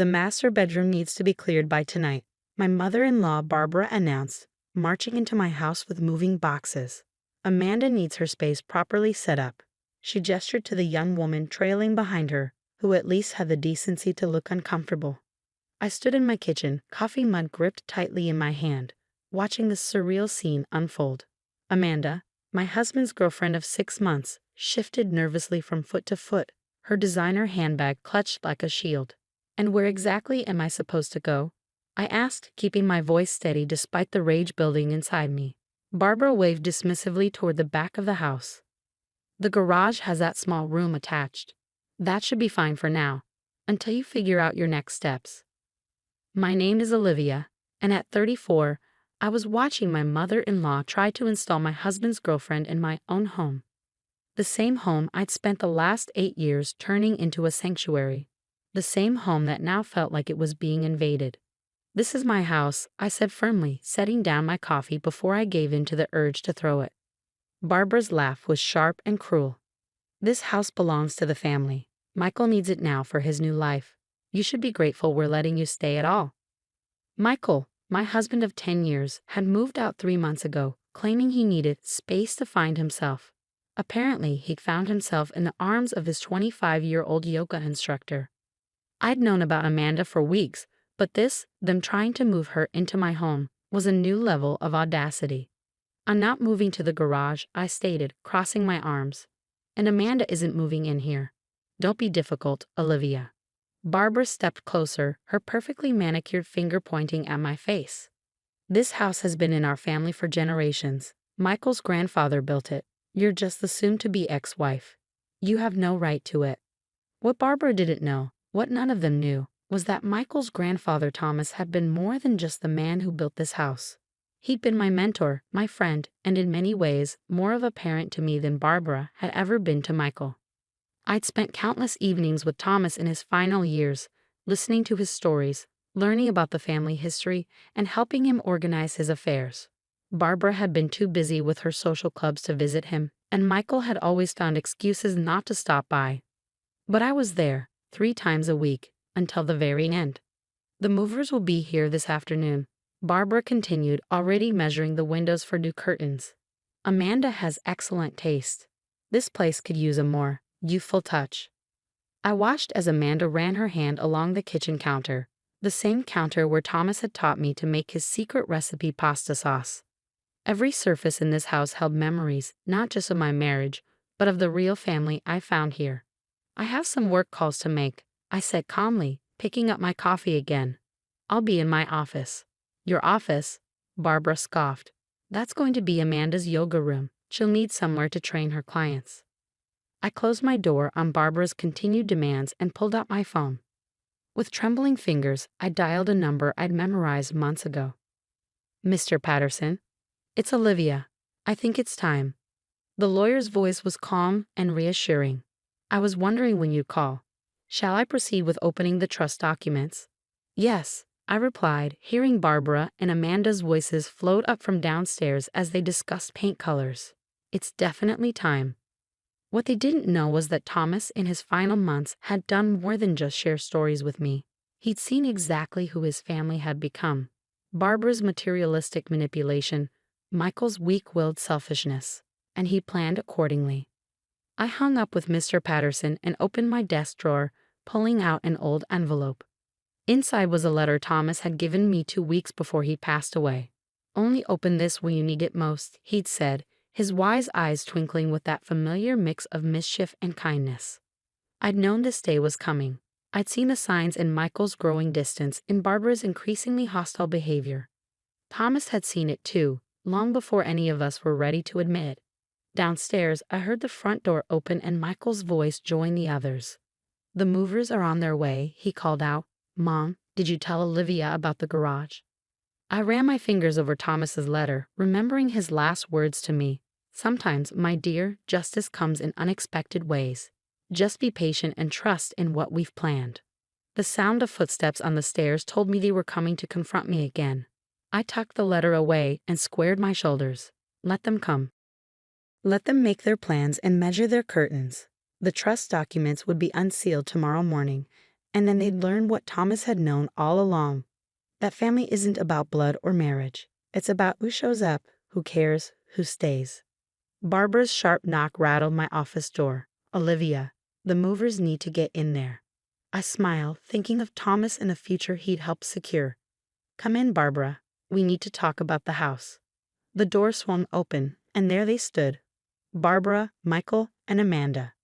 The master bedroom needs to be cleared by tonight, my mother-in-law Barbara announced, marching into my house with moving boxes. Amanda needs her space properly set up. She gestured to the young woman trailing behind her, who at least had the decency to look uncomfortable. I stood in my kitchen, coffee mug gripped tightly in my hand, watching this surreal scene unfold. Amanda, my husband's girlfriend of 6 months, shifted nervously from foot to foot, her designer handbag clutched like a shield. "And where exactly am I supposed to go?" I asked, keeping my voice steady despite the rage building inside me. Barbara waved dismissively toward the back of the house. "The garage has that small room attached. That should be fine for now, until you figure out your next steps." My name is Olivia, and at 34, I was watching my mother-in-law try to install my husband's girlfriend in my own home. The same home I'd spent the last 8 years turning into a sanctuary. The same home that now felt like it was being invaded. "This is my house," I said firmly, setting down my coffee before I gave in to the urge to throw it. Barbara's laugh was sharp and cruel. "This house belongs to the family. Michael needs it now for his new life. You should be grateful we're letting you stay at all." Michael, my husband of 10 years, had moved out 3 months ago, claiming he needed space to find himself. Apparently, he'd found himself in the arms of his 25-year-old yoga instructor. I'd known about Amanda for weeks, but them trying to move her into my home, was a new level of audacity. "I'm not moving to the garage," I stated, crossing my arms. "And Amanda isn't moving in here. Don't be difficult, Olivia." Barbara stepped closer, her perfectly manicured finger pointing at my face. "This house has been in our family for generations. Michael's grandfather built it. You're just the soon-to-be ex-wife. You have no right to it." What Barbara didn't know, what none of them knew, was that Michael's grandfather Thomas had been more than just the man who built this house. He'd been my mentor, my friend, and in many ways, more of a parent to me than Barbara had ever been to Michael. I'd spent countless evenings with Thomas in his final years, listening to his stories, learning about the family history, and helping him organize his affairs. Barbara had been too busy with her social clubs to visit him, and Michael had always found excuses not to stop by. But I was there, 3 times a week, until the very end. "The movers will be here this afternoon," Barbara continued, already measuring the windows for new curtains. "Amanda has excellent taste. This place could use a more youthful touch." I watched as Amanda ran her hand along the kitchen counter, the same counter where Thomas had taught me to make his secret recipe pasta sauce. Every surface in this house held memories, not just of my marriage, but of the real family I found here. "I have some work calls to make," I said calmly, picking up my coffee again. "I'll be in my office." "Your office?" Barbara scoffed. "That's going to be Amanda's yoga room. She'll need somewhere to train her clients." I closed my door on Barbara's continued demands and pulled out my phone. With trembling fingers, I dialed a number I'd memorized months ago. "Mr. Patterson? It's Olivia. I think it's time." The lawyer's voice was calm and reassuring. "I was wondering when you'd call. Shall I proceed with opening the trust documents?" "Yes," I replied, hearing Barbara and Amanda's voices float up from downstairs as they discussed paint colors. "It's definitely time." What they didn't know was that Thomas, in his final months, had done more than just share stories with me. He'd seen exactly who his family had become. Barbara's materialistic manipulation, Michael's weak-willed selfishness, and he planned accordingly. I hung up with Mr. Patterson and opened my desk drawer, pulling out an old envelope. Inside was a letter Thomas had given me 2 weeks before he passed away. "Only open this when you need it most," he'd said, his wise eyes twinkling with that familiar mix of mischief and kindness. I'd known this day was coming. I'd seen the signs in Michael's growing distance, in Barbara's increasingly hostile behavior. Thomas had seen it too, long before any of us were ready to admit it. Downstairs, I heard the front door open and Michael's voice join the others. "The movers are on their way," he called out. "Mom, did you tell Olivia about the garage?" I ran my fingers over Thomas's letter, remembering his last words to me. "Sometimes, my dear, justice comes in unexpected ways. Just be patient and trust in what we've planned." The sound of footsteps on the stairs told me they were coming to confront me again. I tucked the letter away and squared my shoulders. Let them come. Let them make their plans and measure their curtains. The trust documents would be unsealed tomorrow morning, And then they'd learn what Thomas had known all along. That family isn't about blood or marriage. It's about who shows up, who cares, who stays. Barbara's sharp knock rattled my office door. Olivia, the movers need to get in there. I smiled, thinking of Thomas and the future he'd helped secure. Come in, Barbara. We need to talk about the house. The door swung open, and there they stood. Barbara, Michael, and Amanda,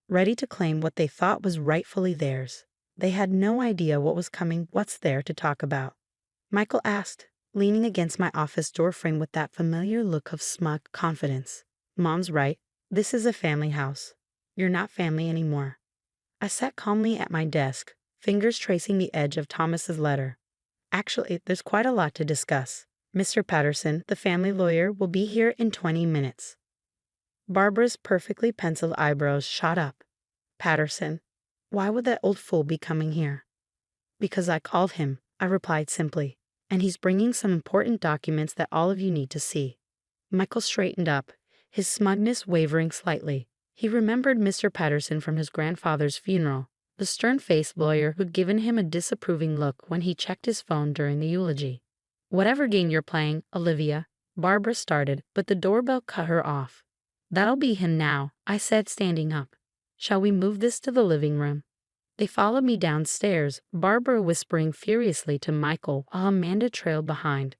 ready to claim what they thought was rightfully theirs. They had no idea what was coming. What's there to talk about? Michael asked, leaning against my office doorframe with that familiar look of smug confidence. Mom's right. This is a family house. You're not family anymore. I sat calmly at my desk, fingers tracing the edge of Thomas's letter. Actually, there's quite a lot to discuss. Mr. Patterson, the family lawyer, will be here in 20 minutes. Barbara's perfectly penciled eyebrows shot up. Patterson? Why would that old fool be coming here? Because I called him, I replied simply, and he's bringing some important documents that all of you need to see. Michael straightened up, his smugness wavering slightly. He remembered Mr. Patterson from his grandfather's funeral, the stern-faced lawyer who'd given him a disapproving look when he checked his phone during the eulogy. Whatever game you're playing, Olivia, Barbara started, but the doorbell cut her off. That'll be him now, I said, standing up. Shall we move this to the living room? They followed me downstairs, Barbara whispering furiously to Michael while Amanda trailed behind,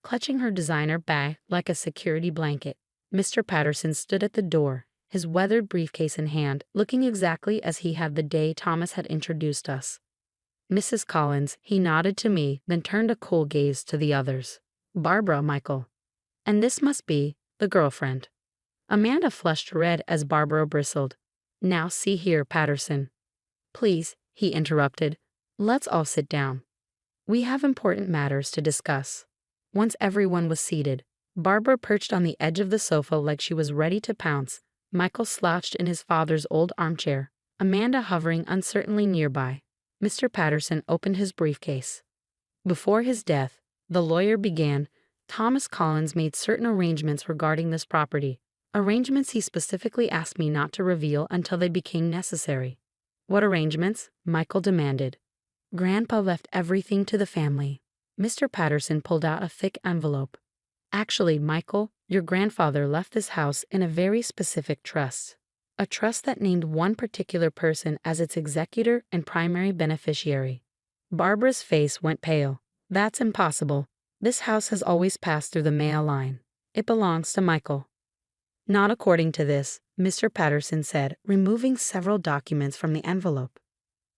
clutching her designer bag like a security blanket. Mr. Patterson stood at the door, his weathered briefcase in hand, looking exactly as he had the day Thomas had introduced us. Mrs. Collins, he nodded to me, then turned a cool gaze to the others. Barbara, Michael. And this must be the girlfriend. Amanda flushed red as Barbara bristled. Now see here, Patterson. Please, he interrupted. Let's all sit down. We have important matters to discuss. Once everyone was seated, Barbara perched on the edge of the sofa like she was ready to pounce. Michael slouched in his father's old armchair, Amanda hovering uncertainly nearby. Mr. Patterson opened his briefcase. Before his death, the lawyer began, Thomas Collins made certain arrangements regarding this property. Arrangements he specifically asked me not to reveal until they became necessary. What arrangements? Michael demanded. Grandpa left everything to the family. Mr. Patterson pulled out a thick envelope. Actually, Michael, your grandfather left this house in a very specific trust. A trust that named one particular person as its executor and primary beneficiary. Barbara's face went pale. That's impossible. This house has always passed through the male line. It belongs to Michael. Not according to this, Mr. Patterson said, removing several documents from the envelope.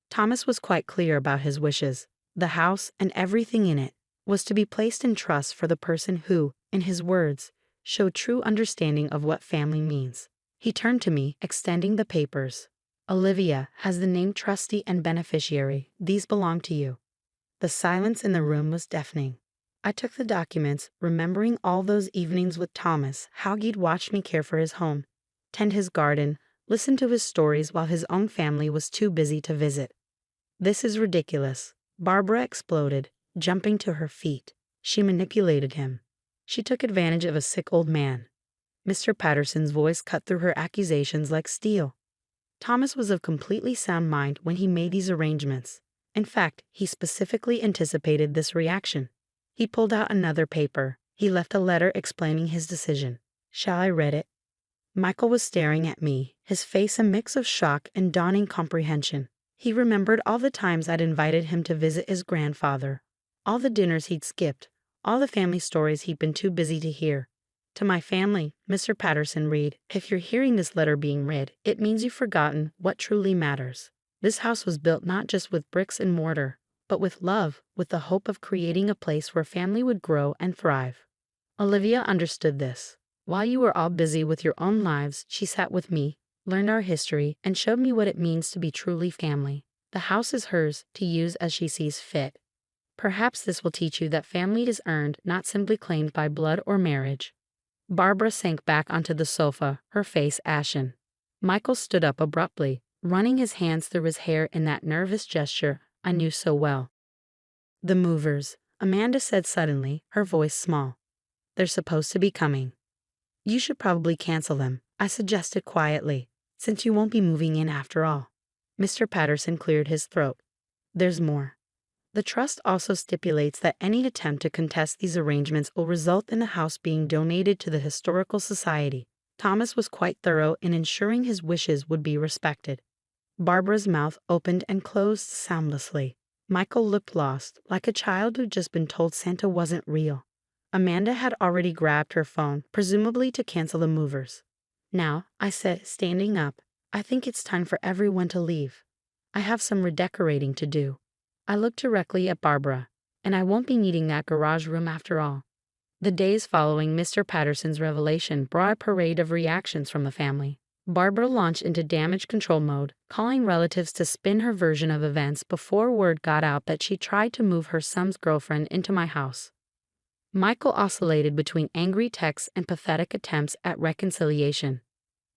Thomas was quite clear about his wishes. The house and everything in it was to be placed in trust for the person who, in his words, showed true understanding of what family means. He turned to me, extending the papers. Olivia has the name trustee and beneficiary. These belong to you. The silence in the room was deafening. I took the documents, remembering all those evenings with Thomas, how he'd watched me care for his home, tend his garden, listen to his stories while his own family was too busy to visit. This is ridiculous, Barbara exploded, jumping to her feet. She manipulated him. She took advantage of a sick old man. Mr. Patterson's voice cut through her accusations like steel. Thomas was of completely sound mind when he made these arrangements. In fact, he specifically anticipated this reaction. He pulled out another paper. He left a letter explaining his decision. Shall I read it? Michael was staring at me, his face a mix of shock and dawning comprehension. He remembered all the times I'd invited him to visit his grandfather, all the dinners he'd skipped, all the family stories he'd been too busy to hear. To my family, Mr. Patterson read, if you're hearing this letter being read, it means you've forgotten what truly matters. This house was built not just with bricks and mortar, but with love, with the hope of creating a place where family would grow and thrive. Olivia understood this. While you were all busy with your own lives, she sat with me, learned our history, and showed me what it means to be truly family. The house is hers, to use as she sees fit. Perhaps this will teach you that family is earned, not simply claimed by blood or marriage. Barbara sank back onto the sofa, her face ashen. Michael stood up abruptly, running his hands through his hair in that nervous gesture I knew so well. The movers, Amanda said suddenly, her voice small. They're supposed to be coming. You should probably cancel them, I suggested quietly, since you won't be moving in after all. Mr. Patterson cleared his throat. There's more. The trust also stipulates that any attempt to contest these arrangements will result in the house being donated to the Historical Society. Thomas was quite thorough in ensuring his wishes would be respected. Barbara's mouth opened and closed soundlessly. Michael looked lost, like a child who'd just been told Santa wasn't real. Amanda had already grabbed her phone, presumably to cancel the movers. Now, I said, standing up, I think it's time for everyone to leave. I have some redecorating to do. I looked directly at Barbara, and I won't be needing that garage room after all. The days following Mr. Patterson's revelation brought a parade of reactions from the family. Barbara launched into damage control mode, calling relatives to spin her version of events before word got out that she tried to move her son's girlfriend into my house. Michael oscillated between angry texts and pathetic attempts at reconciliation.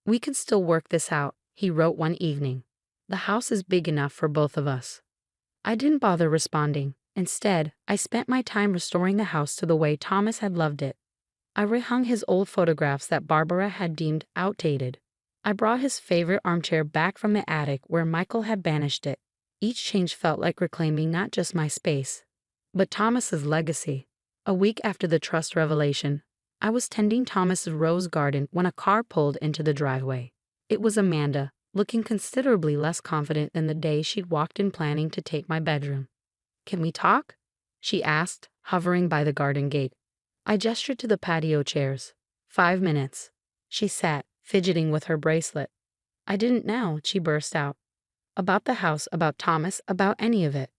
We can still work this out, he wrote one evening. The house is big enough for both of us. I didn't bother responding. Instead, I spent my time restoring the house to the way Thomas had loved it. I rehung his old photographs that Barbara had deemed outdated. I brought his favorite armchair back from the attic where Michael had banished it. Each change felt like reclaiming not just my space, but Thomas's legacy. A week after the trust revelation, I was tending Thomas's rose garden when a car pulled into the driveway. It was Amanda, looking considerably less confident than the day she'd walked in planning to take my bedroom. "Can we talk?" she asked, hovering by the garden gate. I gestured to the patio chairs. 5 minutes. She sat, fidgeting with her bracelet. I didn't know, she burst out. About the house, about Thomas, about any of it.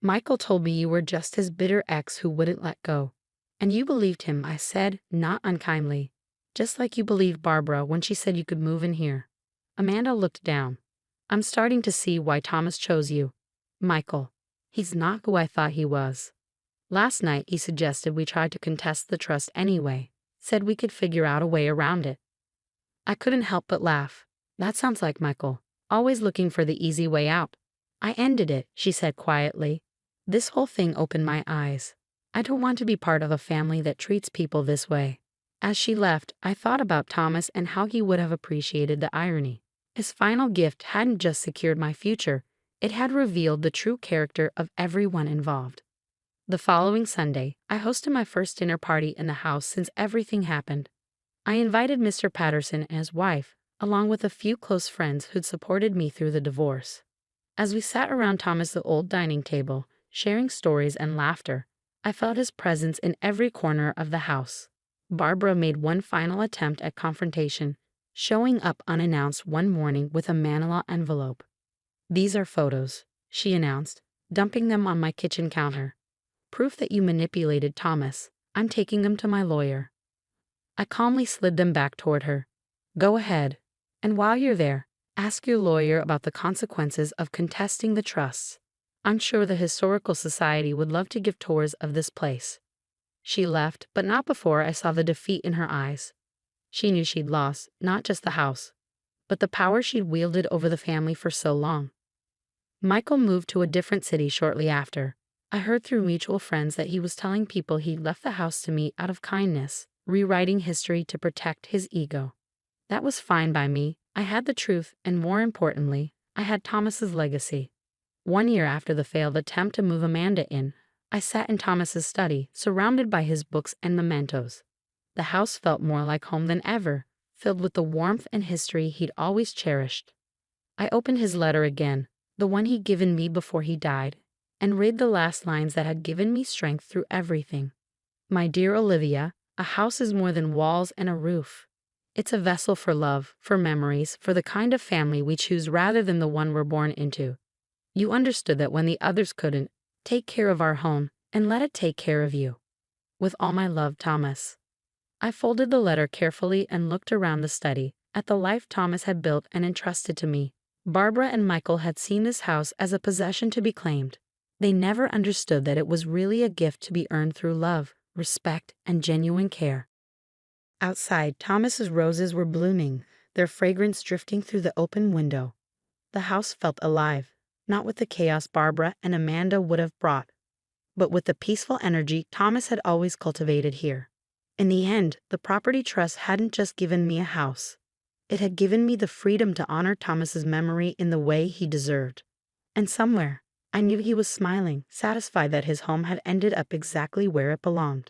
Michael told me you were just his bitter ex who wouldn't let go. And you believed him, I said, not unkindly. Just like you believed Barbara when she said you could move in here. Amanda looked down. I'm starting to see why Thomas chose you. Michael. He's not who I thought he was. Last night he suggested we try to contest the trust anyway, said we could figure out a way around it. I couldn't help but laugh. That sounds like Michael, always looking for the easy way out. I ended it, she said quietly. This whole thing opened my eyes. I don't want to be part of a family that treats people this way. As she left, I thought about Thomas and how he would have appreciated the irony. His final gift hadn't just secured my future, it had revealed the true character of everyone involved. The following Sunday, I hosted my first dinner party in the house since everything happened. I invited Mr. Patterson and his wife, along with a few close friends who'd supported me through the divorce. As we sat around Thomas's old dining table, sharing stories and laughter, I felt his presence in every corner of the house. Barbara made one final attempt at confrontation, showing up unannounced one morning with a manila envelope. These are photos, she announced, dumping them on my kitchen counter. Proof that you manipulated Thomas. I'm taking them to my lawyer. I calmly slid them back toward her. Go ahead. And while you're there, ask your lawyer about the consequences of contesting the trusts. I'm sure the Historical Society would love to give tours of this place. She left, but not before I saw the defeat in her eyes. She knew she'd lost, not just the house, but the power she'd wielded over the family for so long. Michael moved to a different city shortly after. I heard through mutual friends that he was telling people he'd left the house to me out of kindness, rewriting history to protect his ego. That was fine by me. I had the truth, and more importantly, I had Thomas's legacy. 1 year after the failed attempt to move Amanda in, I sat in Thomas's study, surrounded by his books and mementos. The house felt more like home than ever, filled with the warmth and history he'd always cherished. I opened his letter again, the one he'd given me before he died, and read the last lines that had given me strength through everything. My dear Olivia, a house is more than walls and a roof. It's a vessel for love, for memories, for the kind of family we choose rather than the one we're born into. You understood that when the others couldn't. Take care of our home, and let it take care of you. With all my love, Thomas. I folded the letter carefully and looked around the study, at the life Thomas had built and entrusted to me. Barbara and Michael had seen this house as a possession to be claimed. They never understood that it was really a gift to be earned through love, respect, and genuine care. Outside, Thomas's roses were blooming, their fragrance drifting through the open window. The house felt alive, not with the chaos Barbara and Amanda would have brought, but with the peaceful energy Thomas had always cultivated here. In the end, the property trust hadn't just given me a house. It had given me the freedom to honor Thomas's memory in the way he deserved. And somewhere, I knew he was smiling, satisfied that his home had ended up exactly where it belonged.